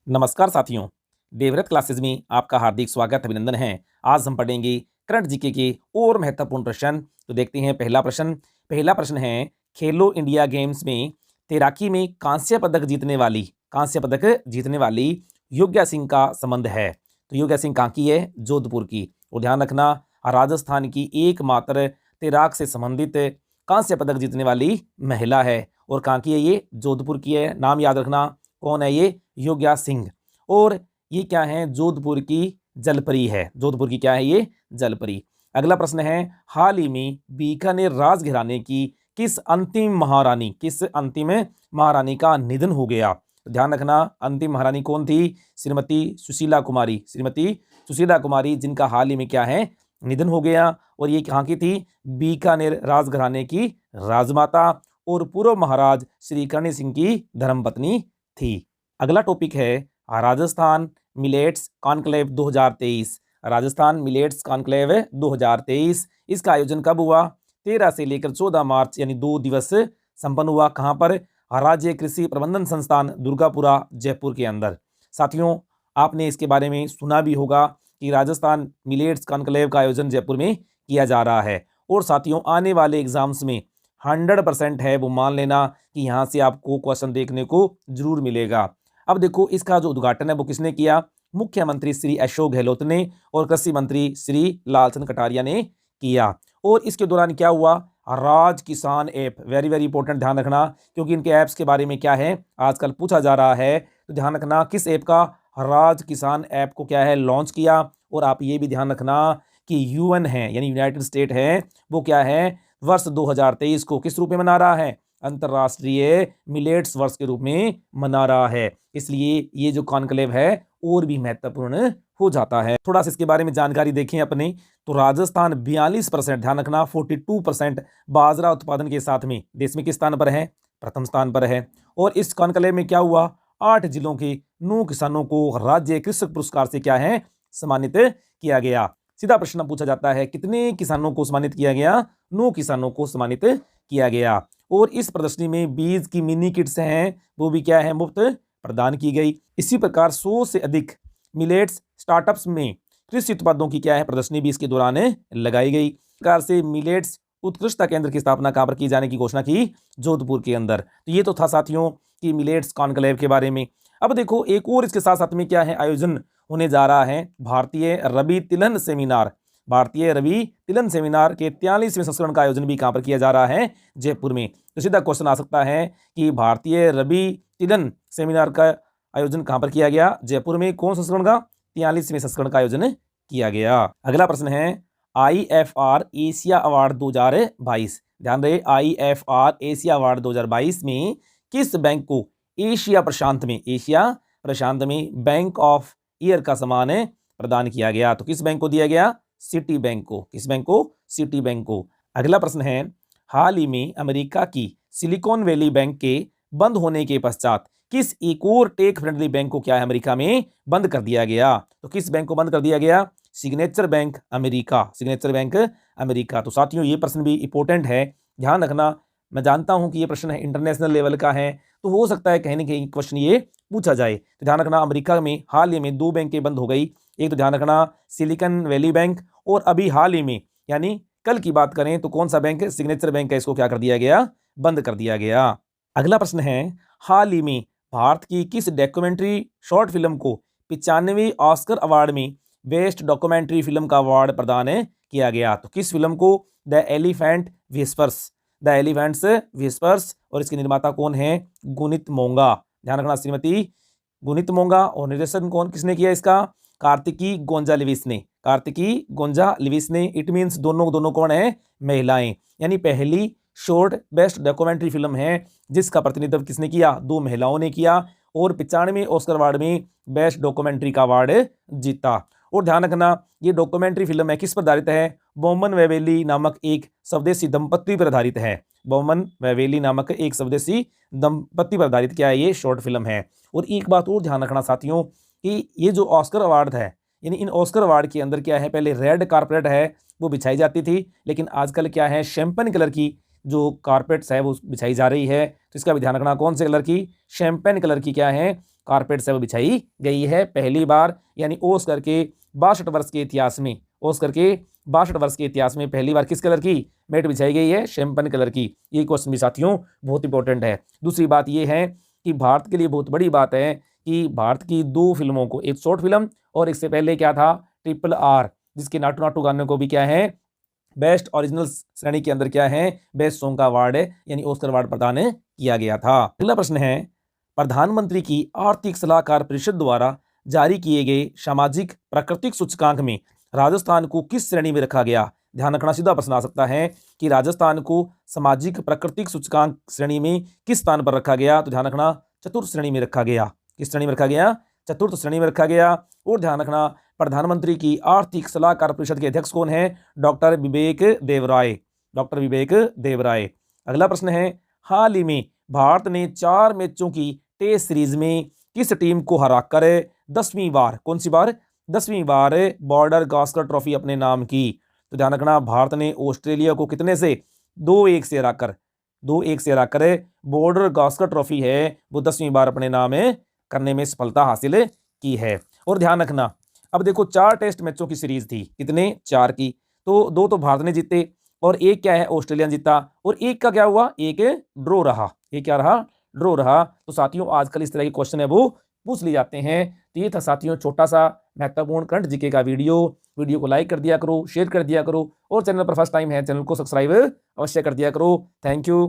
नमस्कार साथियों, देवव्रत क्लासेस में आपका हार्दिक स्वागत अभिनंदन है। आज हम पढ़ेंगे करंट जीके के और महत्वपूर्ण प्रश्न। तो देखते हैं पहला प्रश्न है, खेलो इंडिया गेम्स में तैराकी में कांस्य पदक जीतने वाली योग्या सिंह का संबंध है। तो योग्या सिंह कहाँ की है? जोधपुर की। और ध्यान रखना, राजस्थान की एकमात्र तैराक से संबंधित कांस्य पदक जीतने वाली महिला है। और कहाँ की है ये? जोधपुर की है। नाम याद रखना, कौन है ये? योग्या सिंह। और ये क्या है? जोधपुर की जलपरी है। जोधपुर की क्या है ये? जलपरी। अगला प्रश्न है, हाल ही में बीकानेर राजघराने की किस अंतिम महारानी का निधन हो गया? ध्यान रखना, अंतिम महारानी कौन थी? श्रीमती सुशीला कुमारी, जिनका हाल ही में क्या है? निधन हो गया। और ये कहाँ की थी? बीकानेर राजघराने की राजमाता और पूर्व महाराज श्री कर्ण सिंह की धर्मपत्नी थी। अगला टॉपिक है, Rajasthan millets conclave 2023। Rajasthan millets conclave 2023, इसका आयोजन कब हुआ? 13 से लेकर 14 मार्च यानी 2 दिवस संपन्न हुआ। कहां पर? राज्य कृषि प्रबंधन संस्थान दुर्गापुरा जयपुर के अंदर। साथियों, आपने इसके बारे में सुना भी होगा कि राजस्थान मिलेट्स कॉन्क्लेव का आयोजन जयपुर में किया जा रहा है। और साथियों, आने वाले एग्जाम्स में 100% है, वो मान लेना कि यहाँ से आपको क्वेश्चन देखने को जरूर मिलेगा। अब देखो, इसका जो उद्घाटन है वो किसने किया? मुख्यमंत्री श्री अशोक गहलोत ने और कृषि मंत्री श्री लालचंद कटारिया ने किया। और इसके दौरान क्या हुआ? राज किसान ऐप, वेरी वेरी इंपॉर्टेंट, ध्यान रखना, क्योंकि इनके ऐप्स के बारे में क्या है आजकल पूछा जा रहा है। तो ध्यान रखना, किस ऐप का? राज किसान ऐप को क्या है? लॉन्च किया। और आप ये भी ध्यान रखना कि यूएन है यानी यूनाइटेड स्टेट है, वो क्या है? वर्ष 2023 को किस रूप में मना रहा है? अंतरराष्ट्रीय मिलेट्स वर्ष के रूप में मना रहा है। इसलिए ये जो कॉन्क्लेव है और भी महत्वपूर्ण हो जाता है। थोड़ा सा इसके बारे में जानकारी देखें अपने। तो राजस्थान 42%, ध्यान रखना 42% बाजरा उत्पादन के साथ में देश में किस स्थान पर है? प्रथम स्थान पर है। और इस कॉन्क्लेव में क्या हुआ? 8 जिलों के 9 किसानों को राज्य कृषक पुरस्कार से क्या है? सम्मानित किया गया। सीधा प्रश्न पूछा जाता है, कितने किसानों को सम्मानित किया गया? 9 किसानों को सम्मानित किया गया। और इस प्रदर्शनी में बीज की मिनी किट्स हैं, वो भी क्या है? मुफ्त प्रदान की गई। इसी प्रकार 100 से अधिक मिलेट्स स्टार्टअप्स में कृषि उत्पादों की क्या है? प्रदर्शनी भी इसके दौरान लगाई गई। प्रकार से मिलेट्स उत्कृष्टता केंद्र की स्थापना कहां पर की जाने की घोषणा की? जोधपुर के अंदर। तो ये तो था साथियों कि मिलेट्स कॉन्क्लेव के बारे में। अब देखो, एक और इसके साथ साथ में क्या है आयोजन होने जा रहा है? भारतीय रवि तिलहन सेमिनार के 43वें संस्करण का आयोजन भी कहां पर किया जा रहा है? जयपुर में। तो सीधा क्वेश्चन आ सकता है कि भारतीय रवि तिलहन सेमिनार का आयोजन कहां पर किया गया? जयपुर में। कौन संस्करण का? 43वें संस्करण का आयोजन किया गया। अगला प्रश्न है, IFR एशिया अवार्ड 2022। ध्यान रहे, IFR एशिया अवार्ड 2022 में किस बैंक को एशिया प्रशांत में बैंक ऑफ ईयर का सम्मान प्रदान किया गया? तो किस बैंक को दिया गया? सिटी बैंक को। किस बैंक को? सिटी बैंक को। अगला प्रश्न है, हाल ही में अमेरिका की सिलिकॉन वैली बैंक के बंद होने के पश्चात किस एक और टेक फ्रेंडली बैंक को क्या है अमेरिका में बंद कर दिया गया? तो किस बैंक को बंद कर दिया गया? Signature bank America. तो साथियों, ये प्रश्न भी इंपॉर्टेंट है, ध्यान रखना। मैं जानता हूं कि ये प्रश्न है इंटरनेशनल लेवल का है, तो हो सकता है कहीं ना कहीं क्वेश्चन ये पूछा जाए। तो ध्यान रखना, अमेरिका में हाल ही में 2 बैंकें बंद हो गई। एक तो ध्यान रखना सिलिकॉन वैली बैंक, और अभी हाल ही में यानी कल की बात करें तो कौन सा बैंक है? सिग्नेचर बैंक है, इसको क्या कर दिया गया? बंद कर दिया गया। अगला प्रश्न है, हाल ही में भारत की किस डॉक्यूमेंट्री शॉर्ट फिल्म को 95 ऑस्कर अवार्ड में बेस्ट डॉक्यूमेंट्री फिल्म का अवार्ड प्रदान किया गया? तो किस फिल्म को? The elephants whispers. और इसके निर्माता कौन है? गुनित मोंगा। ध्यान रखना, श्रीमती गुनित मोंगा। और निर्देशन किसने किया इसका? कार्तिकी गोंजा लिविस ने। इट मीन्स दोनों कौन है? महिलाएं। यानी पहली शॉर्ट बेस्ट डॉक्यूमेंट्री फिल्म है जिसका प्रतिनिधित्व किसने किया? 2 महिलाओं ने किया। और 95 ऑस्कर अवार्ड में बेस्ट डॉक्यूमेंट्री का अवार्ड जीता। और ध्यान रखना, ये डॉक्यूमेंट्री फिल्म है किस पर आधारित है? बॉमन वेवेली नामक एक स्वदेशी दंपत्ति पर आधारित है। क्या है? ये शॉर्ट फिल्म है। और एक बात और ध्यान रखना साथियों कि ये जो ऑस्कर अवार्ड है, यानी इन ऑस्कर अवार्ड के अंदर क्या है? पहले रेड कारपेट है वो बिछाई जाती थी, लेकिन आजकल क्या है? शैंपेन कलर की जो कारपेट्स है वो बिछाई जा रही है। तो इसका भी ध्यान रखना, कौन से कलर की? शैंपेन कलर की क्या है? कारपेट से वो बिछाई गई है पहली बार, यानी ओस करके 62 वर्ष के इतिहास में, ओस करके 62 वर्ष के इतिहास में पहली बार किस कलर की मैट बिछाई गई है? शैंपन कलर की। ये क्वेश्चन भी साथियों बहुत इंपॉर्टेंट है। दूसरी बात ये है कि भारत के लिए बहुत बड़ी बात है कि भारत की 2 फिल्मों को, एक शॉर्ट फिल्म और इससे पहले क्या था RRR, जिसके नाटू नाटू गाने को भी क्या है बेस्ट ओरिजिनल श्रेणी के अंदर क्या है बेस्ट सॉन्ग का अवार्ड यानी ऑस्कर अवार्ड प्रदान किया गया था। अगला प्रश्न है, प्रधानमंत्री की आर्थिक सलाहकार परिषद द्वारा जारी किए गए सामाजिक प्राकृतिक सूचकांक में राजस्थान को किस श्रेणी में रखा गया? ध्यान रखना, सीधा प्रश्न आ सकता है कि राजस्थान को सामाजिक प्राकृतिक सूचकांक श्रेणी में किस स्थान पर रखा गया? तो ध्यान रखना चतुर्थ श्रेणी में रखा गया। किस श्रेणी में रखा गया? चतुर्थ श्रेणी में रखा गया। और ध्यान रखना, प्रधानमंत्री की आर्थिक सलाहकार परिषद के अध्यक्ष कौन है? डॉक्टर विवेक देवराय, डॉक्टर विवेक देवराय। अगला प्रश्न है, हाल ही में भारत ने 4 मैचों की टेस्ट सीरीज में किस टीम को हराकर 10वीं बार, कौन सी बार? 10वीं बार बॉर्डर गावस्कर ट्रॉफी अपने नाम की? तो ध्यान रखना, भारत ने ऑस्ट्रेलिया को कितने से? 2-1 से हराकर, 2-1 से हराकर बॉर्डर गावस्कर ट्रॉफी है वो 10वीं बार अपने नाम करने में सफलता हासिल की है। और ध्यान रखना, अब देखो 4 टेस्ट मैचों की सीरीज थी, कितने? 4 की, तो 2 तो भारत ने जीते और एक क्या है ऑस्ट्रेलिया ने जीता, और एक का क्या हुआ? एक ड्रॉ रहा। एक क्या रहा? ड्रॉ रहा। तो साथियों आजकल इस तरह के क्वेश्चन है वो पूछ लिए जाते हैं। तो ये था साथियों छोटा सा महत्वपूर्ण करंट जीके का वीडियो को लाइक कर दिया करो, शेयर कर दिया करो, और चैनल पर फर्स्ट टाइम है चैनल को सब्सक्राइब अवश्य कर दिया करो। Thank you.